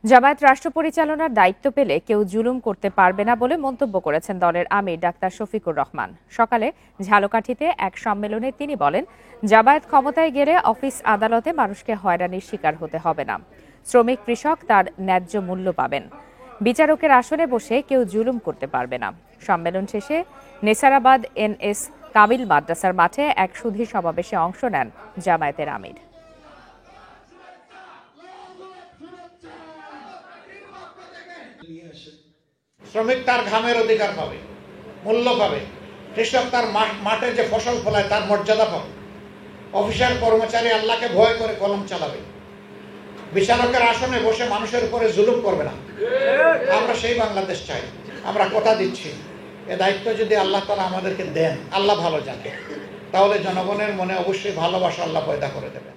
জামায়াত রাষ্ট্র পরিচালনার দায়িত্ব পেলে কেউ জুলুম করতে পারবে না বলে মন্তব্য করেছেন দলের আমির ডাক্তার শফিকুর রহমান। সকালে ঝালকাঠিতে এক সম্মেলনে তিনি বলেন, জামায়াত ক্ষমতায় গেলে অফিস আদালতে মানুষকে হয়রানির শিকার হতে হবে না। শ্রমিক কৃষক তার ন্যায্য মূল্য পাবেন। বিচারকের আসনে বসে কেউ জুলুম করতে পারবে না। সম্মেলন শেষে নেসারাবাদ NS কামিল মাদ্রাসার মাঠে এক সুধী সমাবেশে অংশ নেন জামায়াতের আমির। শ্রমিক তার ঘামের অধিকার পাবে, মূল্য পাবে। কৃষক তার মাঠে যে ফসল ফলায় তার মর্যাদা পাবে। অফিসার কর্মচারী আল্লাহকে ভয় করে কলম চালাবে। বিচারকের আসনে বসে মানুষের উপরে জুলুম করবে না। আমরা সেই বাংলাদেশ চাই। আমরা কথা দিচ্ছি, এ দায়িত্ব যদি আল্লাহ তাআলা আমাদেরকে দেন, আল্লাহ ভালো জানে, তাহলে জনগণের মনে অবশ্যই ভালোবাসা আল্লাহ পয়দা করে দেবেন।